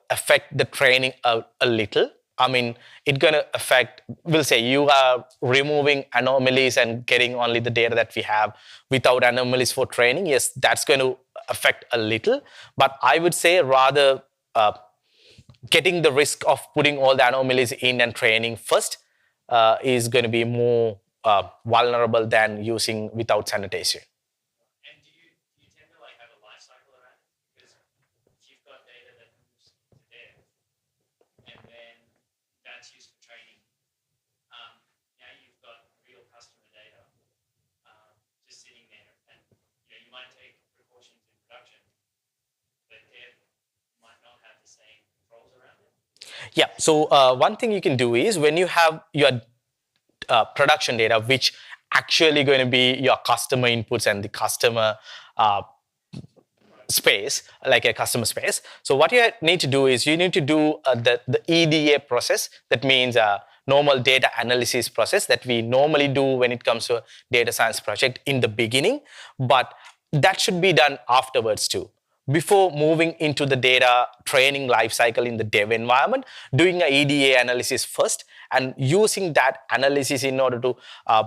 Speaker 1: affect the training a little. I mean, it's going to affect, we'll say you are removing anomalies and getting only the data that we have without anomalies for training. Yes, that's going to affect a little. But I would say rather getting the risk of putting all the anomalies in and training first is going to be more vulnerable than using without sanitation.
Speaker 2: And do you tend to like have a life cycle around it? Because if you've got data that moves to dev, and then that's used for training, now you've got real customer data just sitting there, and you might take precautions in production, but dev might not have the same controls around it.
Speaker 1: Yeah, so one thing you can do is when you have your production data, which actually going to be your customer inputs and the customer space, like a customer space. So what you need to do is you need to do the EDA process. That means normal data analysis process that we normally do when it comes to a data science project in the beginning, but that should be done afterwards too. before moving into the data training lifecycle in the dev environment, doing an EDA analysis first and using that analysis in order to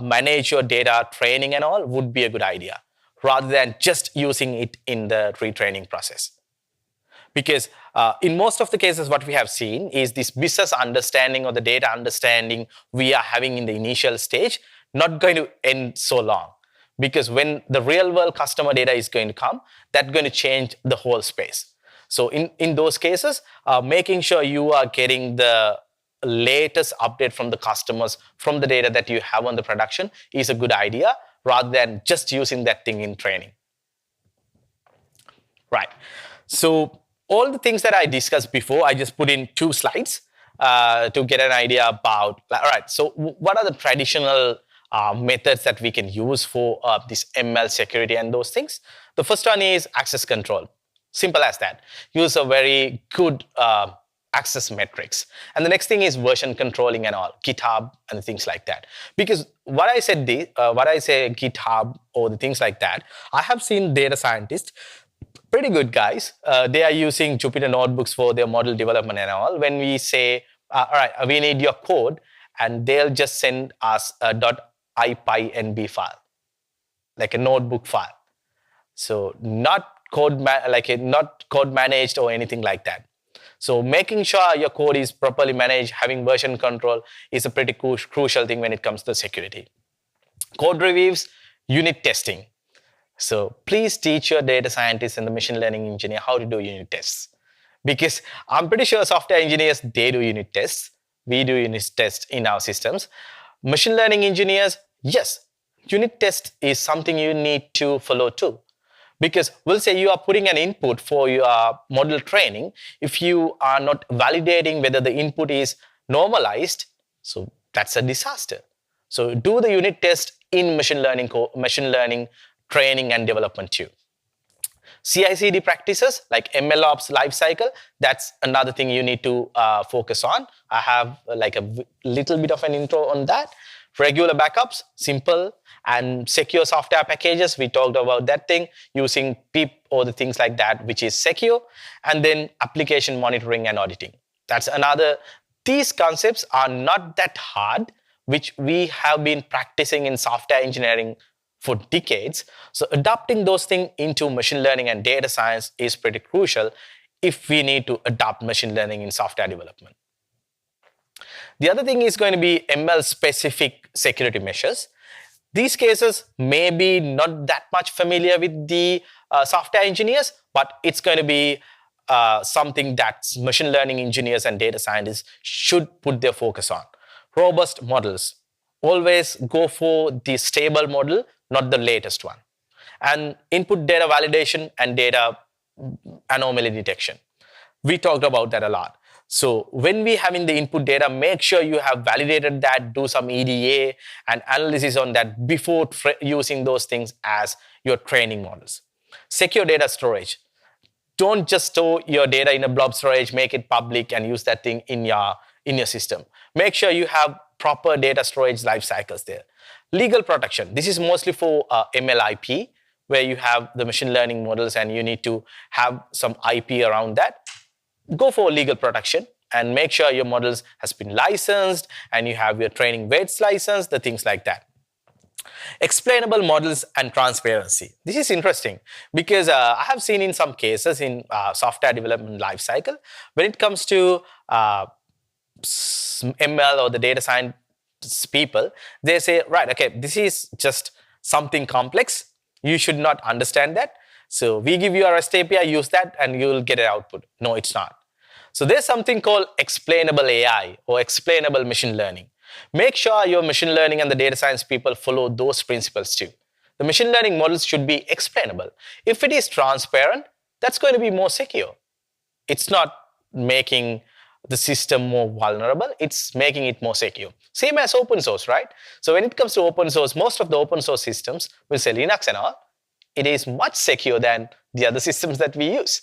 Speaker 1: manage your data training and all would be a good idea, rather than just using it in the retraining process. Because in most of the cases, what we have seen is this business understanding or the data understanding we are having in the initial stage not going to end so long. Because when the real world customer data is going to come, that's going to change the whole space. So in those cases, making sure you are getting the latest update from the customers from the data that you have on the production is a good idea, rather than just using that thing in training. Right. So all the things that I discussed before, I just put in 2 slides to get an idea about, all right, so what are the traditional methods that we can use for this ML security and those things? The first one is access control. Simple as that. Use a very good access metrics. And the next thing is version controlling and all, GitHub and things like that. Because what I say GitHub or the things like that, I have seen data scientists, pretty good guys. They are using Jupyter notebooks for their model development and all. When we say, all right, we need your code, and they'll just send us a .ipynb file, like a notebook file. So not code not code managed or anything like that. So making sure your code is properly managed, having version control is a pretty crucial thing when it comes to security. Code reviews, unit testing. So please teach your data scientists and the machine learning engineer how to do unit tests. Because I'm pretty sure software engineers, they do unit tests. We do unit tests in our systems. Machine learning engineers, yes, unit test is something you need to follow too. Because we'll say you are putting an input for your model training. If you are not validating whether the input is normalized, so that's a disaster. So do the unit test in machine learning training and development too. CI/CD practices like MLOps lifecycle, that's another thing you need to focus on. I have like a little bit of an intro on that. Regular backups, simple, and secure software packages. We talked about that thing, using PIP or the things like that, which is secure. And then application monitoring and auditing. That's another. These concepts are not that hard, which we have been practicing in software engineering for decades. So adapting those things into machine learning and data science is pretty crucial if we need to adopt machine learning in software development. The other thing is going to be ML-specific security measures. These cases may be not that much familiar with the software engineers, but it's going to be something that machine learning engineers and data scientists should put their focus on. Robust models. Always go for the stable model, not the latest one. And input data validation and data anomaly detection. We talked about that a lot. So when we have in the input data, make sure you have validated that, do some EDA and analysis on that before using those things as your training models. Secure data storage. Don't just store your data in a blob storage, make it public and use that thing in your system. Make sure you have proper data storage life cycles there. Legal protection. This is mostly for MLIP, where you have the machine learning models and you need to have some IP around that. Go for legal protection and make sure your models has been licensed and you have your training weights licensed, the things like that. Explainable models and transparency. This is interesting because I have seen in some cases in software development lifecycle, when it comes to ML or the data science people, they say, right, okay, this is just something complex. You should not understand that. So we give you a REST API, use that, and you will get an output. No, it's not. So there's something called explainable AI or explainable machine learning. Make sure your machine learning and the data science people follow those principles too. The machine learning models should be explainable. If it is transparent, that's going to be more secure. It's not making the system more vulnerable, it's making it more secure. Same as open source, right? So when it comes to open source, most of the open source systems, will say Linux and all, it is much secure than the other systems that we use.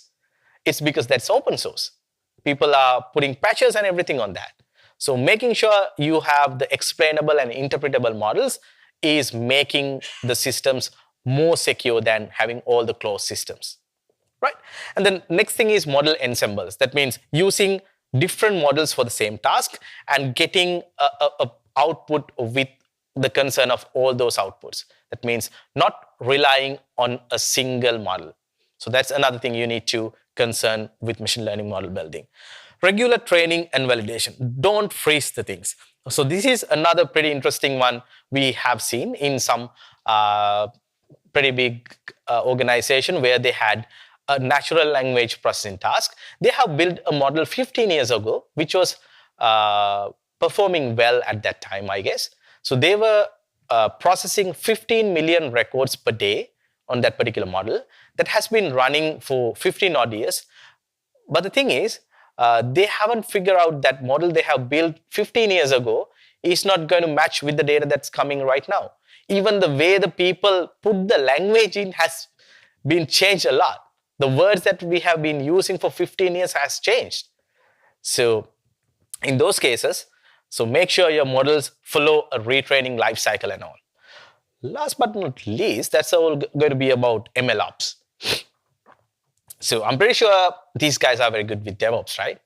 Speaker 1: It's because that's open source. People are putting patches and everything on that. So making sure you have the explainable and interpretable models is making the systems more secure than having all the closed systems. right? And then next thing is model ensembles. That means using different models for the same task and getting a output with the concern of all those outputs. That means not relying on a single model. So that's another thing you need to concern with machine learning model building. Regular training and validation. Don't freeze the things. So this is another pretty interesting one we have seen in some pretty big organization where they had a natural language processing task. They have built a model 15 years ago, which was performing well at that time, I guess. So they were processing 15 million records per day on that particular model that has been running for 15 odd years. But the thing is, they haven't figured out that model they have built 15 years ago is not going to match with the data that's coming right now. Even the way the people put the language in has been changed a lot. The words that we have been using for 15 years has changed. So in those cases, so make sure your models follow a retraining life cycle and all. Last but not least, that's all going to be about MLOps. So I'm pretty sure these guys are very good with DevOps, right?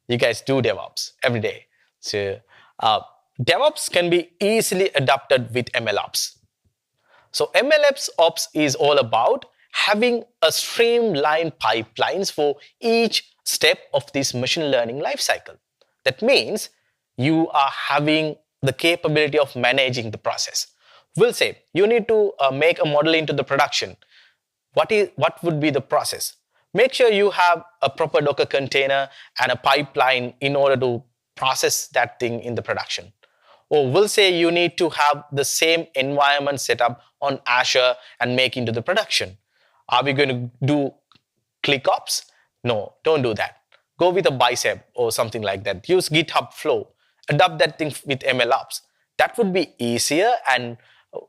Speaker 1: You guys do DevOps every day. So DevOps can be easily adapted with MLOps. So MLOps ops is all about having a streamlined pipelines for each step of this machine learning lifecycle. That means you are having the capability of managing the process. We'll say you need to make a model into the production. What would be the process? Make sure you have a proper Docker container and a pipeline in order to process that thing in the production. Or we'll say you need to have the same environment set up on Azure and make into the production. Are we going to do ClickOps? No, don't do that. Go with a bicep or something like that. Use GitHub Flow. Adapt that thing with MLOps. That would be easier and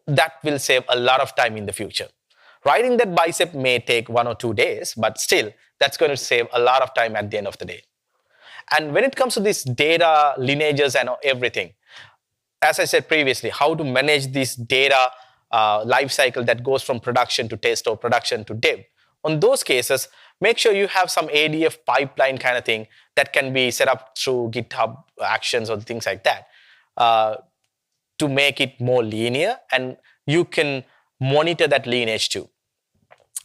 Speaker 1: that will save a lot of time in the future. Writing that bicep may take 1 or 2 days, but still, that's going to save a lot of time at the end of the day. And when it comes to this data, lineages, and everything, as I said previously, how to manage this data lifecycle that goes from production to test or production to dev. On those cases, make sure you have some ADF pipeline kind of thing that can be set up through GitHub Actions or things like that to make it more linear, and you can monitor that lineage too.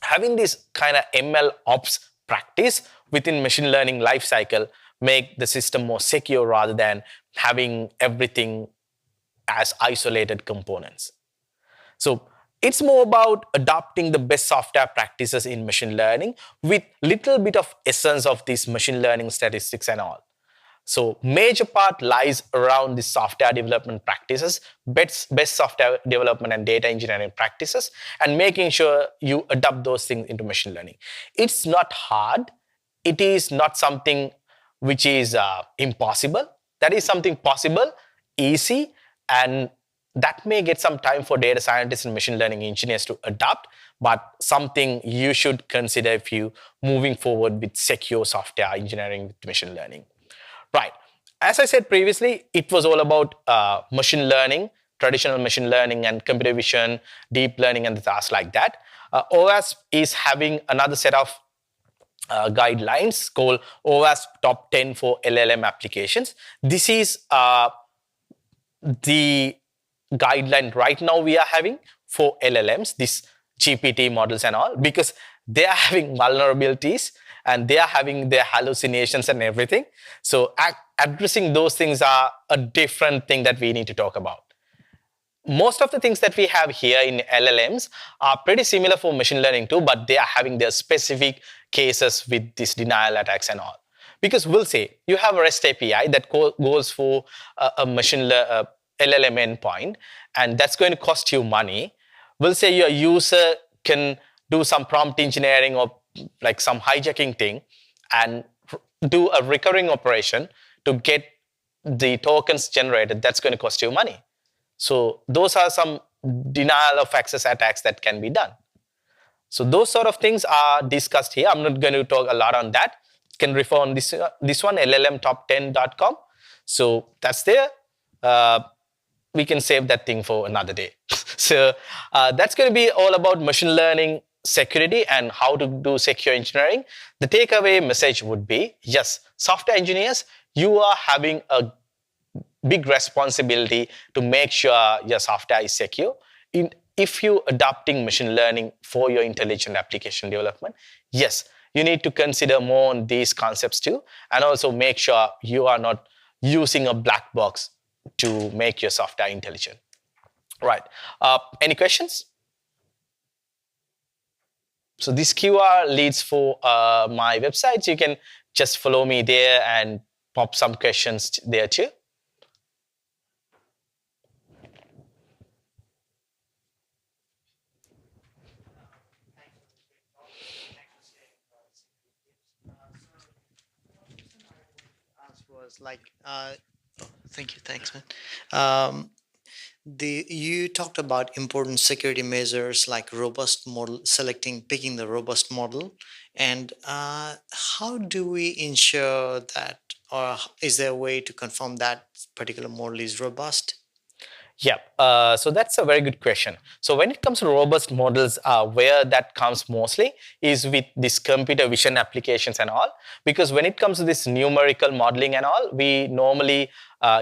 Speaker 1: Having this kind of ML ops practice within machine learning lifecycle make the system more secure rather than having everything as isolated components. So it's more about adopting the best software practices in machine learning with little bit of essence of these machine learning statistics and all. So major part lies around the software development practices, best software development and data engineering practices, and making sure you adopt those things into machine learning. It's not hard. It is not something which is impossible. That is something possible, easy, and that may get some time for data scientists and machine learning engineers to adopt, but something you should consider if you moving forward with secure software engineering with machine learning. Right. As I said previously, it was all about machine learning, traditional machine learning and computer vision, deep learning and the tasks like that. OWASP is having another set of guidelines called OWASP Top 10 for LLM applications. This is the guideline right now we are having for LLMs, these GPT models and all, because they are having vulnerabilities and they are having their hallucinations and everything. So addressing those things are a different thing that we need to talk about. Most of the things that we have here in LLMs are pretty similar for machine learning too, but they are having their specific cases with these denial attacks and all. Because we'll say you have a REST API that goes for a LLM endpoint, and that's going to cost you money. We'll say your user can do some prompt engineering or like some hijacking thing and do a recurring operation to get the tokens generated. That's going to cost you money. So those are some denial of access attacks that can be done. So those sort of things are discussed here. I'm not going to talk a lot on that. You can refer on this one, llmtop10.com. So that's there. We can save that thing for another day. So that's going to be all about machine learning security and how to do secure engineering, the takeaway message would be, yes, software engineers, you are having a big responsibility to make sure your software is secure. If you adopting machine learning for your intelligent application development, yes, you need to consider more on these concepts too, and also make sure you are not using a black box to make your software intelligent. Right. Any questions? So this QR leads for my website. You can just follow me there and pop some questions there too.
Speaker 3: Asked was like, thank you, thanks, man. Um, you talked about important security measures like robust model, picking the robust model, and how do we ensure that, or is there a way to confirm that particular model is robust?
Speaker 1: Yeah, so that's a very good question. So when it comes to robust models, where that comes mostly is with this computer vision applications and all. Because when it comes to this numerical modeling and all, we normally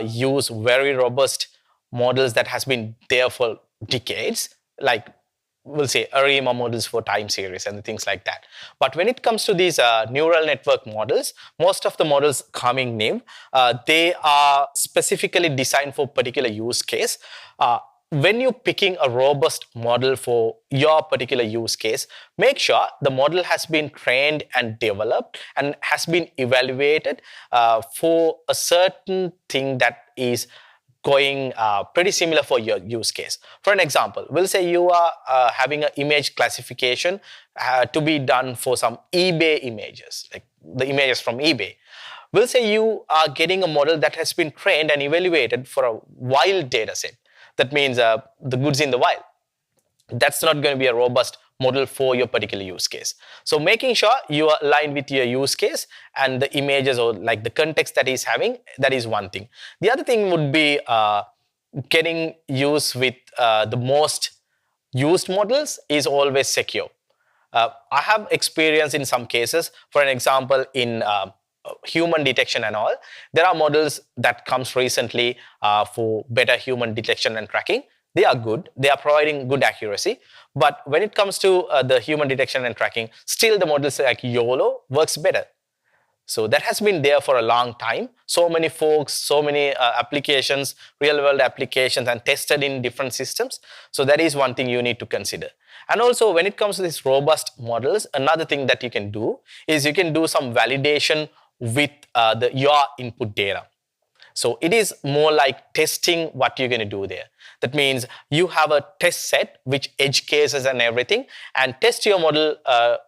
Speaker 1: use very robust models that has been there for decades, like we'll say ARIMA models for time series and things like that. But when it comes to these neural network models, most of the models coming new, they are specifically designed for particular use case. When you're picking a robust model for your particular use case, make sure the model has been trained and developed and has been evaluated for a certain thing that is going pretty similar for your use case. For an example, we'll say you are having an image classification to be done for some eBay images, like the images from eBay. We'll say you are getting a model that has been trained and evaluated for a wild data set. That means the goods in the wild. That's not going to be a robust model for your particular use case. So making sure you are aligned with your use case and the images or like the context that is having, that is one thing. The other thing would be getting used with the most used models is always secure. I have experience in some cases. For an example, in human detection and all, there are models that comes recently for better human detection and tracking. They are good. They are providing good accuracy. But when it comes to the human detection and tracking, still the models like YOLO works better. So that has been there for a long time. So many folks, so many applications, real world applications, and tested in different systems. So that is one thing you need to consider. And also when it comes to these robust models, another thing that you can do is you can do some validation with your input data. So it is more like testing what you're going to do there. That means you have a test set, which edge cases and everything, and test your model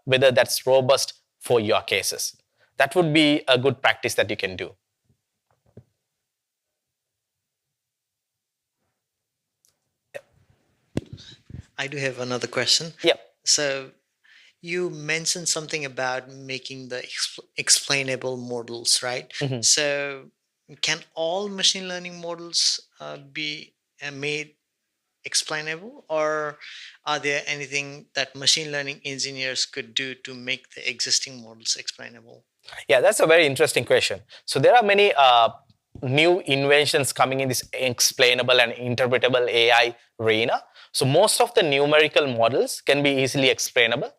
Speaker 1: whether that's robust for your cases. That would be a good practice that you can do.
Speaker 3: I do have another question.
Speaker 1: Yep.
Speaker 3: So you mentioned something about making the explainable models, right?
Speaker 1: Mhm.
Speaker 3: So can all machine learning models be made explainable, or are there anything that machine learning engineers could do to make the existing models explainable?
Speaker 1: Yeah, that's a very interesting question. So there are many new inventions coming in this explainable and interpretable AI arena. So most of the numerical models can be easily explainable.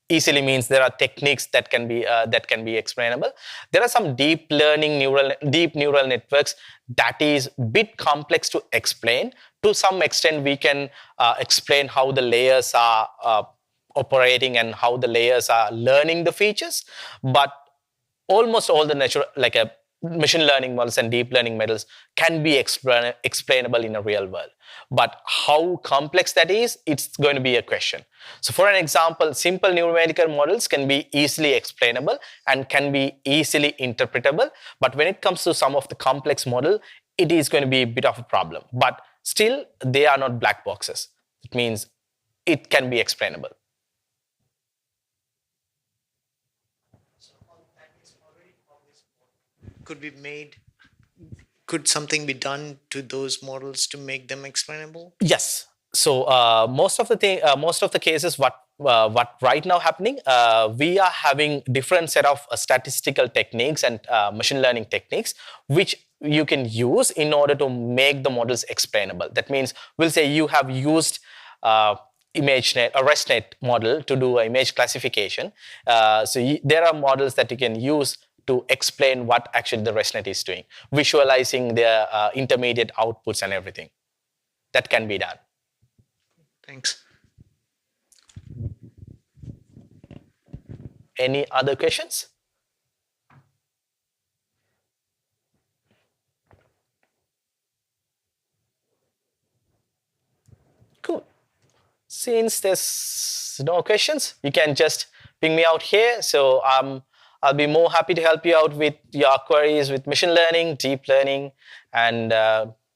Speaker 1: Easily means there are techniques that can be explainable. There are some deep neural networks that is bit complex to explain. To some extent, we can explain how the layers are operating and how the layers are learning the features, but almost all the natural, like a machine learning models and deep learning models can be explainable in a real world. But how complex that is, it's going to be a question. So for an example, simple numerical models can be easily explainable and can be easily interpretable. But when it comes to some of the complex model, it is going to be a bit of a problem. But still, they are not black boxes. It means it can be explainable.
Speaker 3: Could be made, could something be done to those models to make them explainable?
Speaker 1: Yes. So most of the cases, what what right now happening, we are having different set of statistical techniques and machine learning techniques which you can use in order to make the models explainable. That means we'll say you have used ImageNet or ResNet model to do image classification. There are models that you can use to explain what actually the ResNet is doing, visualizing the intermediate outputs and everything. That can be done.
Speaker 3: Thanks.
Speaker 1: Any other questions? Cool. Since there's no questions, you can just ping me out here. So I'll be more happy to help you out with your queries with machine learning, deep learning, and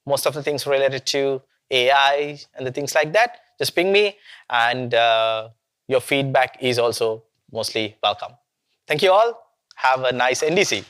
Speaker 1: most of the things related to AI and the things like that. Just ping me, and your feedback is also mostly welcome. Thank you all. Have a nice NDC.